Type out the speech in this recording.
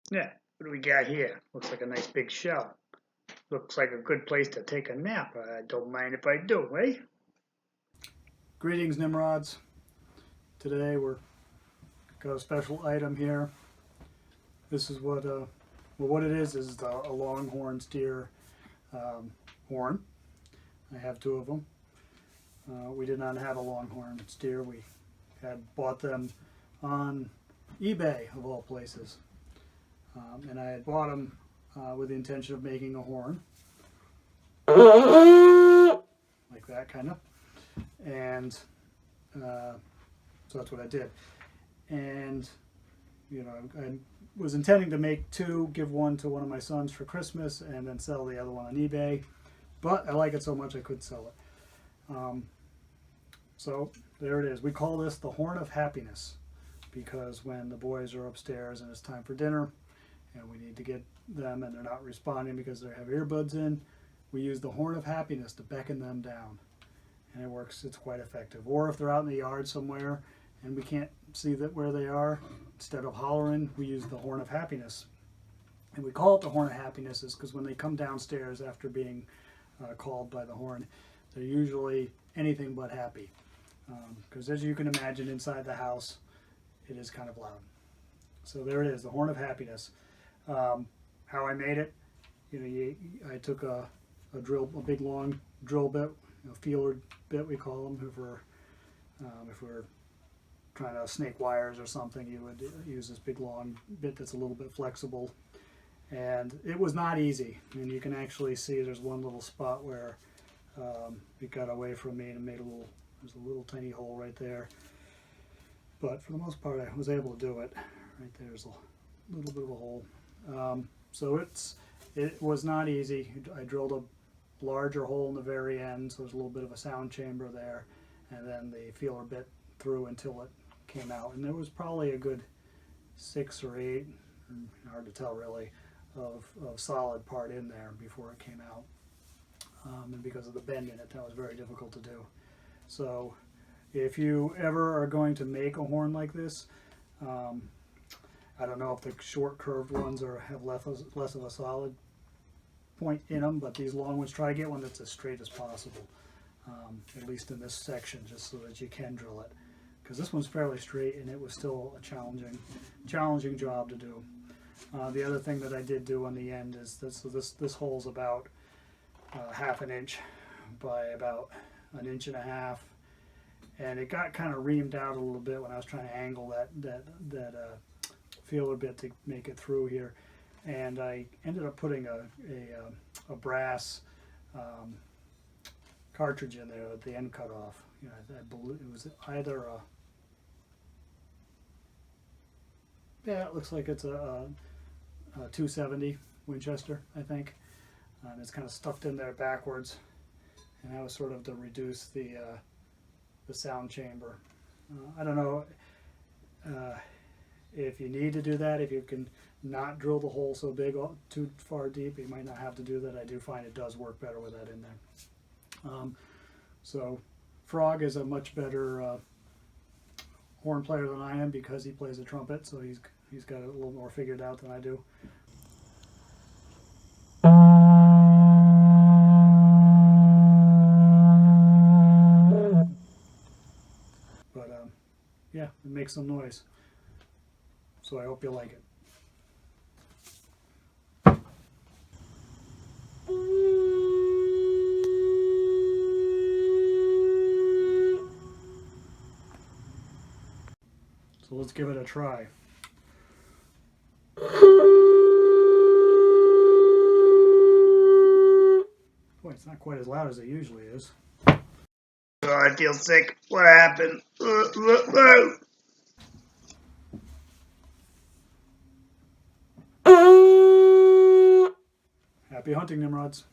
Yeah, what do we got here? Looks like a nice big shell. Looks like a good place to take a nap. I don't mind if I do, eh? Greetings, Nimrods. Today we're got a special item here. This is what it is a longhorn steer horn. I have two of them. We did not have a longhorn steer. We had bought them on eBay, of all places. And I had bought them with the intention of making a horn. Like that, kind of. And so that's what I did. And, you know, I was intending to make two, give one to one of my sons for Christmas, and then sell the other one on eBay. But I like it so much I could sell it. So there it is. We call this the Horn of Happiness, because when the boys are upstairs and it's time for dinner and we need to get them and they're not responding because they have earbuds in, we use the Horn of Happiness to beckon them down. And it works, it's quite effective. Or if they're out in the yard somewhere and we can't see that where they are, instead of hollering, we use the Horn of Happiness. And we call it the Horn of Happiness is because when they come downstairs after being called by the horn, they're usually anything but happy. Because as you can imagine, inside the house, it is kind of loud. So there it is, the Horn of Happiness. How I made it, you know, I took a big long drill bit, feeler bit we call them. If we're trying to snake wires or something, you would use this big long bit that's a little bit flexible. And it was not easy. And you can actually see there's one little spot where it got away from me and made there's a little tiny hole right there. But for the most part, I was able to do it. Right there's a little bit of a hole. So it was not easy. I drilled a larger hole in the very end, so there's a little bit of a sound chamber there, and then the feeler bit through until it came out. And there was probably a good 6 or 8, hard to tell really, of solid part in there before it came out. And because of the bend in it, that was very difficult to do. So if you ever are going to make a horn like this, I don't know if the short curved ones have less of a solid point in them, but these long ones, try to get one that's as straight as possible, at least in this section, just so that you can drill it. Because this one's fairly straight and it was still a challenging job to do. The other thing that I did do on the end is this hole's about ½ an inch by about 1.5 inches, and it got kind of reamed out a little bit when I was trying to angle that feeler bit to make it through here, and I ended up putting a brass cartridge in there at the end cut off. You know, I believe it was either it looks like it's a 270 Winchester, I think, and it's kind of stuffed in there backwards, and that was sort of to reduce the sound chamber. I don't know if you need to do that. If you can not drill the hole so big, too far deep, you might not have to do that. I do find it does work better with that in there. So Frog is a much better horn player than I am because he plays the trumpet, so he's got it a little more figured out than I do. But yeah, it makes some noise. So I hope you like it. So let's give it a try. Boy, it's not quite as loud as it usually is. Oh, I feel sick. What happened? Happy hunting, Nimrods.